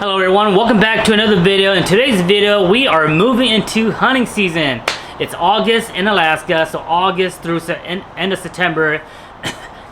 Hello everyone, welcome back to another video. In today's video, we are moving into hunting season. It's August in Alaska, so August through end of September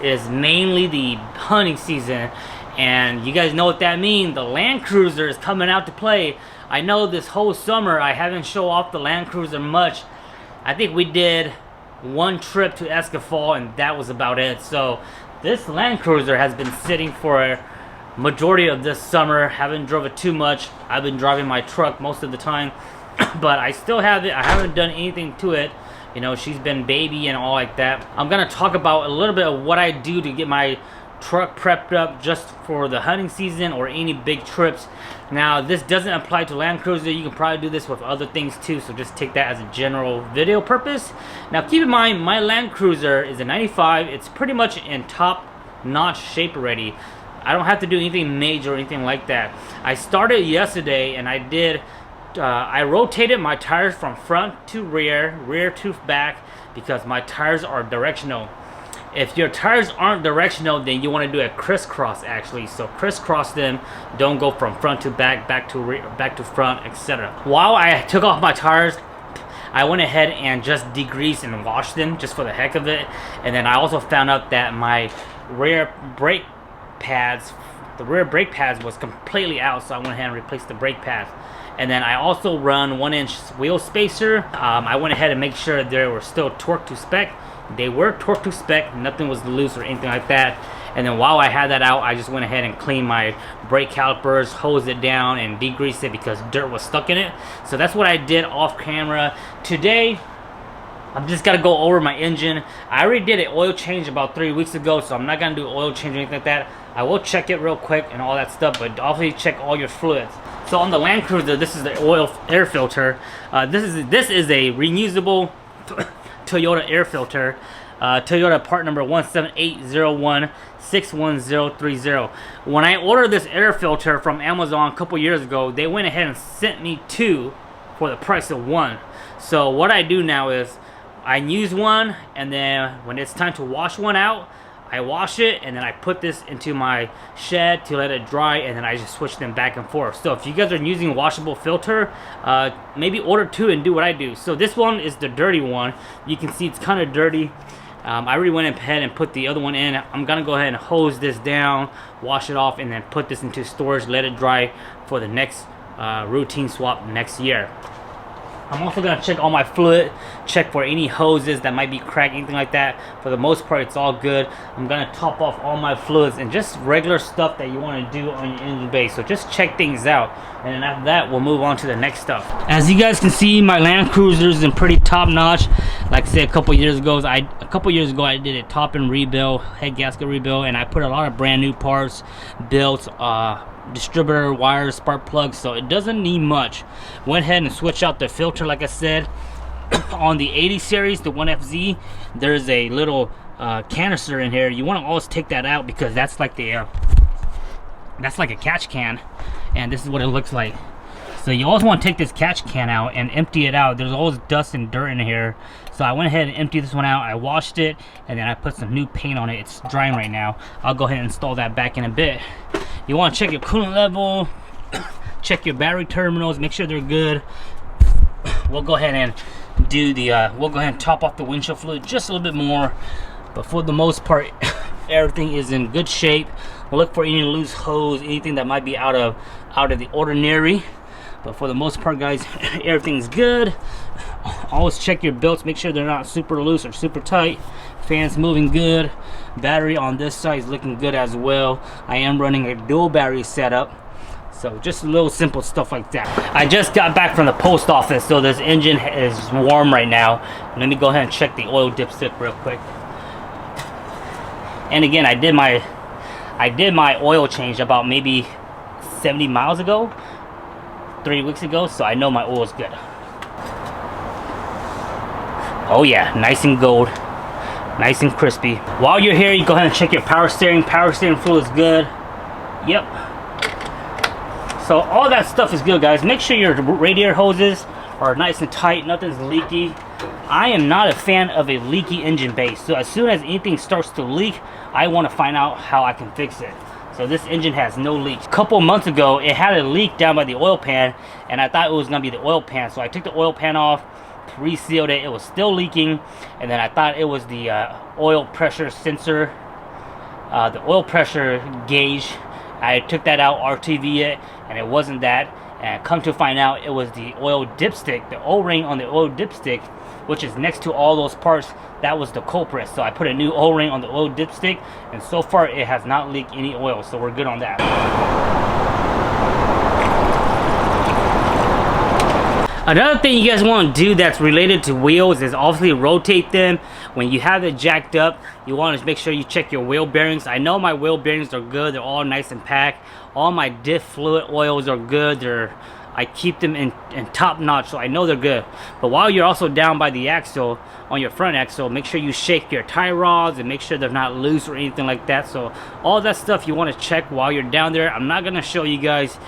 is mainly the hunting season. And you guys know what that means. The Land Cruiser is coming out to play. I know this whole summer I haven't shown off the Land Cruiser much. I think we did one trip to Escafall and that was about it. So this Land Cruiser has been sitting for a majority of this summer. Haven't drove it too much. I've been driving my truck most of the time, but I still have it. I haven't done anything to it. You know, she's been baby and all like that. I'm gonna talk about a little bit of what I do to get my truck prepped up just for the hunting season or any big trips. Now this doesn't apply to Land Cruiser. You can probably do this with other things too, so just take that as a general video purpose. Now keep in mind, my Land Cruiser is a 95. It's pretty much in top notch shape already. I don't have to do anything major or anything like that. I started yesterday and I rotated my tires from front to rear, rear to back, because my tires are directional. If your tires aren't directional, then you want to do a crisscross actually. So crisscross them, don't go from front to back, back to rear, back to front, etc. While I took off my tires, I went ahead and just degreased and washed them just for the heck of it. And then I also found out that my rear brake pads, the rear brake pads was completely out, so I went ahead and replaced the brake pads. And then I also run 1-inch wheel spacer. I went ahead and make sure they were still torque to spec. They were torque to spec, nothing was loose or anything like that. And then while I had that out, I just went ahead and cleaned my brake calipers, hosed it down and degreased it because dirt was stuck in it. So that's what I did off camera. Today I'm just gotta go over my engine. I already did an oil change about 3 weeks ago, so I'm not gonna do oil change or anything like that. I will check it real quick and all that stuff, but obviously check all your fluids. So on the Land Cruiser, this is the oil air filter. This is a reusable Toyota air filter. Toyota part number 17801613030. When I ordered this air filter from Amazon a couple years ago, they went ahead and sent me two for the price of one. So what I do now is I use one, and then when it's time to wash one out, I wash it, and then I put this into my shed to let it dry, and then I just switch them back and forth. So if you guys are using a washable filter, maybe order two and do what I do. So this one is the dirty one. You can see it's kind of dirty. I already went ahead and put the other one in. I'm gonna go ahead and hose this down, wash it off, and then put this into storage, let it dry for the next routine swap next year. I'm also going to check all my fluid, check for any hoses that might be cracked, anything like that. For the most part, it's all good. I'm going to top off all my fluids and just regular stuff that you want to do on your engine bay. So just check things out. And then after that, we'll move on to the next stuff. As you guys can see, my Land Cruiser is in pretty top notch. Like I said, a couple years ago, I did a top and rebuild, head gasket rebuild, and I put a lot of brand new parts, built, distributor wires, spark plugs, so it doesn't need much. Went ahead and switched out the filter. Like I said, on the 80 series, the 1FZ, there's a little canister in here. You want to always take that out because that's like the that's like a catch can, and this is what it looks like. So you always want to take this catch can out and empty it out. There's always dust and dirt in here. So I went ahead and emptied this one out. I washed it, and then I put some new paint on it. It's drying right now. I'll go ahead and install that back in a bit. You want to check your coolant level, check your battery terminals, make sure they're good. We'll go ahead and do the we'll go ahead and top off the windshield fluid just a little bit more, but for the most part everything is in good shape. We'll look for any loose hose, anything that might be out of the ordinary, but for the most part, guys, everything's good. Always check your belts, make sure they're not super loose or super tight. Fans moving good. Battery on this side is looking good as well. I am running a dual battery setup, so just a little simple stuff like that. I just got back from the post office, so this engine is warm right now. Let me go ahead and check the oil dipstick real quick. And again, I did my oil change about maybe 70 miles ago, 3 weeks ago, so I know my oil is good. Oh yeah, nice and gold, nice and crispy. While you're here, you go ahead and check your power steering. Power steering fluid is good. Yep. So all that stuff is good, guys. Make sure your radiator hoses are nice and tight, nothing's leaky. I am not a fan of a leaky engine base, so as soon as anything starts to leak, I want to find out how I can fix it. So this engine has no leaks. A couple months ago, it had a leak down by the oil pan, and I thought it was gonna be the oil pan. So I took the oil pan off, resealed it. It was still leaking, and then I thought it was the oil pressure sensor, the oil pressure gauge. I took that out, RTV it, and it wasn't that. And come to find out, it was the oil dipstick, the O-ring on the oil dipstick, which is next to all those parts. That was the culprit. So I put a new O-ring on the oil dipstick, and so far it has not leaked any oil, so we're good on that. Another thing you guys want to do that's related to wheels is obviously rotate them. When you have it jacked up, you want to make sure you check your wheel bearings. I know my wheel bearings are good. They're all nice and packed. All my diff fluid oils are good. I keep them in top notch, so I know they're good. But while you're also down by the axle, on your front axle, make sure you shake your tie rods and make sure they're not loose or anything like that. So all that stuff you want to check while you're down there. I'm not going to show you guys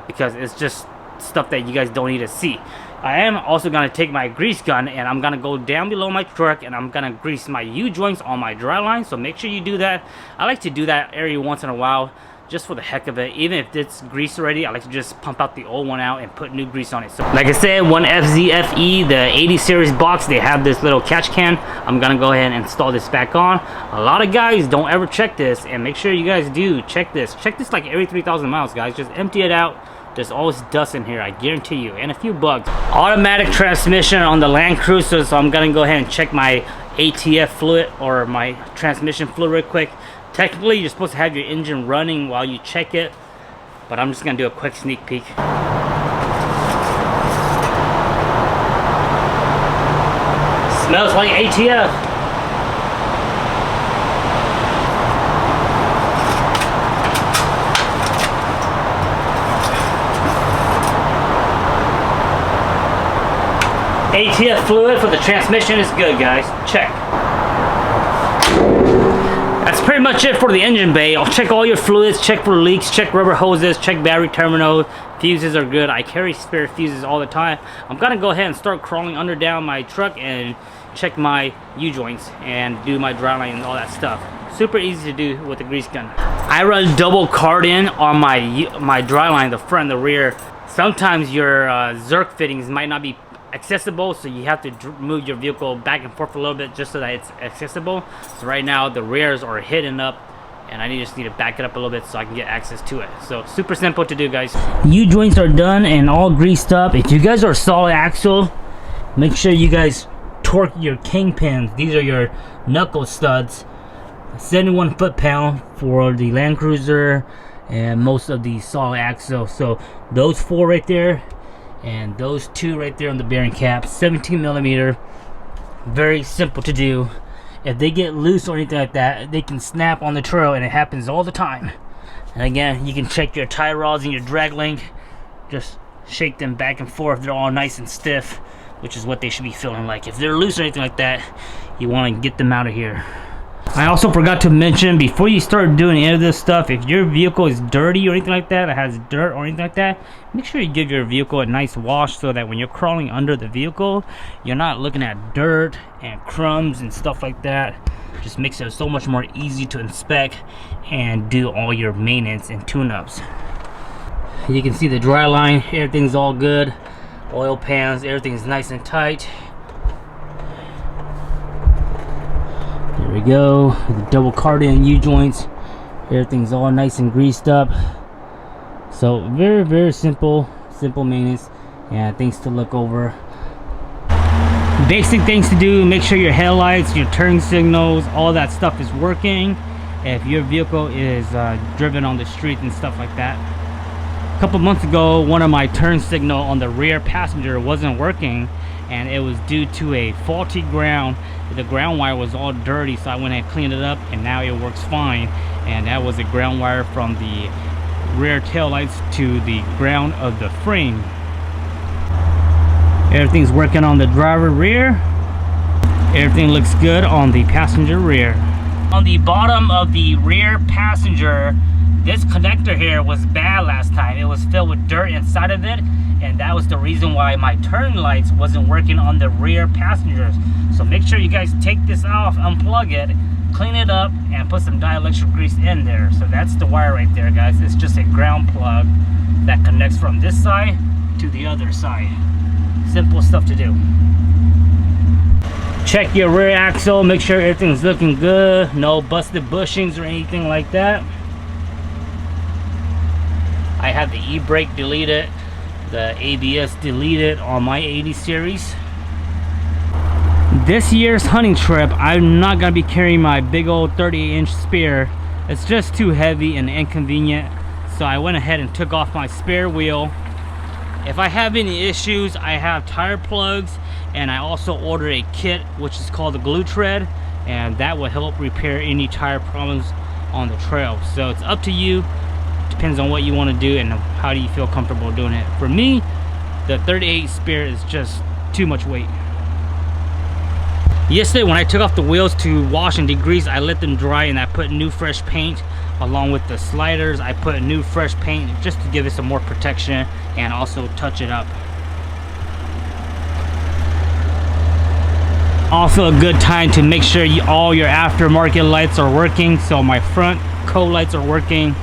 because it's just stuff that you guys don't need to see. I am also going to take my grease gun and I'm going to go down below my truck and I'm going to grease my U-joints on my dry line. So make sure you do that. I like to do that every once in a while, just for the heck of it. Even if it's grease already, I like to just pump out the old one out and put new grease on it. So like I said, one FZFE, the 80 series box, they have this little catch can. I'm gonna go ahead and install this back on. A lot of guys don't ever check this, and make sure you guys do check this. Check this like every 3,000 miles, guys. Just empty it out. There's always dust in here, I guarantee you, and a few bugs. Automatic transmission on the Land Cruiser, so I'm gonna go ahead and check my ATF fluid or my transmission fluid real quick. Technically, you're supposed to have your engine running while you check it, but I'm just gonna do a quick sneak peek. Smells like ATF. ATF fluid for the transmission is good, guys. Check. That's pretty much it for the engine bay. I'll check all your fluids, check for leaks, check rubber hoses, check battery terminals. Fuses are good. I carry spare fuses all the time. I'm gonna go ahead and start crawling under down my truck and check my U-joints and do my dry line and all that stuff. Super easy to do with the grease gun. I run double card-in on my dry line, the front and the rear. Sometimes your Zerk fittings might not be accessible, so you have to move your vehicle back and forth a little bit just so that it's accessible. So right now the rears are hidden up and I just need to back it up a little bit so I can get access to it. So super simple to do, guys. U-joints are done and all greased up. If you guys are solid axle, make sure you guys torque your kingpins. These are your knuckle studs. 71 foot-pound for the Land Cruiser and most of the solid axle. So those 4 right there and those 2 right there on the bearing cap, 17 millimeter. Very simple to do. If they get loose or anything like that, they can snap on the trail, and it happens all the time. And again, you can check your tie rods and your drag link. Just shake them back and forth. They're all nice and stiff, which is what they should be feeling like. If they're loose or anything like that, you want to get them out of here. I also forgot to mention, before you start doing any of this stuff, if your vehicle is dirty or anything like that, it has dirt or anything like that, make sure you give your vehicle a nice wash so that when you're crawling under the vehicle, you're not looking at dirt and crumbs and stuff like that. Just makes it so much more easy to inspect and do all your maintenance and tune-ups. You can see the dry line, everything's all good. Oil pans, everything's nice and tight. There we go, the double card-in U-joints, everything's all nice and greased up. So very simple maintenance and things to look over. Basic things to do: make sure your headlights, your turn signals, all that stuff is working if your vehicle is driven on the street and stuff like that. A couple months ago, one of my turn signal on the rear passenger wasn't working, and it was due to a faulty ground. The ground wire was all dirty, so I went and cleaned it up, and now it works fine. And that was a ground wire from the rear tail lights to the ground of the frame. Everything's working on the driver rear. Everything looks good on the passenger rear. On the bottom of the rear passenger, this connector here was bad last time. It was filled with dirt inside of it, and that was the reason why my turn lights wasn't working on the rear passengers. So make sure you guys take this off, unplug it, clean it up and put some dielectric grease in there. So that's the wire right there, guys. It's just a ground plug that connects from this side to the other side. Simple stuff to do. Check your rear axle, make sure everything's looking good, no busted bushings or anything like that. I have the e-brake deleted, the ABS deleted on my 80 series. This year's hunting trip, I'm not gonna be carrying my big old 38-inch spear. It's just too heavy and inconvenient, so I went ahead and took off my spare wheel. If I have any issues, I have tire plugs, and I also ordered a kit which is called the glue tread, and that will help repair any tire problems on the trail. So it's up to you, depends on what you want to do and how do you feel comfortable doing it. For me, the 38 spear is just too much weight. Yesterday when I took off the wheels to wash and degrease, I let them dry and I put new fresh paint along with the sliders. I put new fresh paint just to give it some more protection and also touch it up. Also a good time to make sure all your aftermarket lights are working. So my front coat lights are working.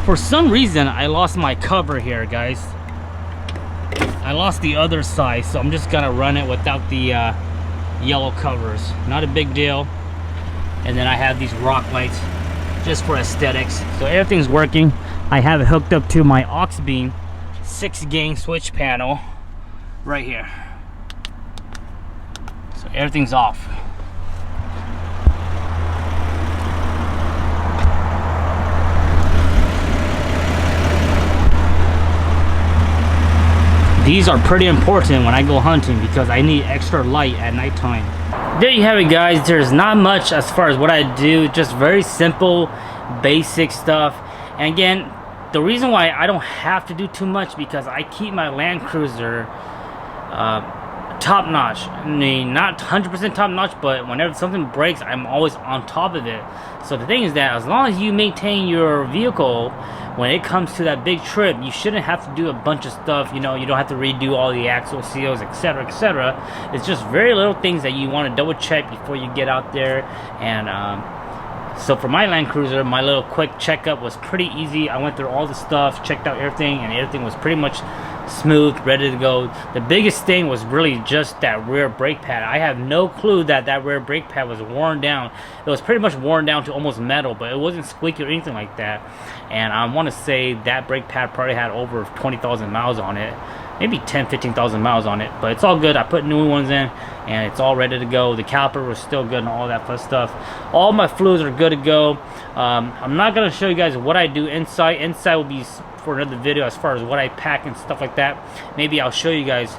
For some reason I lost my cover here, guys. I lost the other side, so I'm just gonna run it without the yellow covers. Not a big deal. And then I have these rock lights just for aesthetics. So everything's working. I have it hooked up to my aux beam 6-gain switch panel right here. So everything's off. These are pretty important when I go hunting because I need extra light at nighttime. There you have it, guys. There's not much as far as what I do, just very simple, basic stuff. And again, the reason why I don't have to do too much because I keep my Land Cruiser top notch. I mean, not 100% top notch, but whenever something breaks, I'm always on top of it. So the thing is that as long as you maintain your vehicle, when it comes to that big trip, you shouldn't have to do a bunch of stuff. You know, you don't have to redo all the axle seals, etc., etc. It's just very little things that you want to double check before you get out there. And so for my Land Cruiser, my little quick checkup was pretty easy. I went through all the stuff, checked out everything, and everything was pretty much smooth, ready to go. The biggest thing was really just that rear brake pad. I have no clue that rear brake pad was worn down. It was pretty much worn down to almost metal, but it wasn't squeaky or anything like that. And I want to say that brake pad probably had over 20,000 miles on it, maybe 10-15,000 miles on it, but it's all good. I put new ones in and it's all ready to go. The caliper was still good and all that fun stuff. All my fluids are good to go. I'm not going to show you guys what I do inside. Inside will be for another video as far as what I pack and stuff like that. Maybe I'll show you guys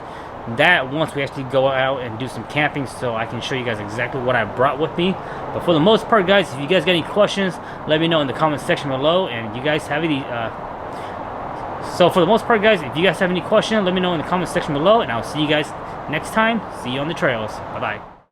that once we actually go out and do some camping, so I can show you guys exactly what I brought with me. But for the most part, guys, if you guys got any questions, let me know in the comment section below. And you guys have any so for the most part, guys, if you guys have any questions, let me know in the comment section below, and I'll see you guys next time. See you on the trails. Bye bye.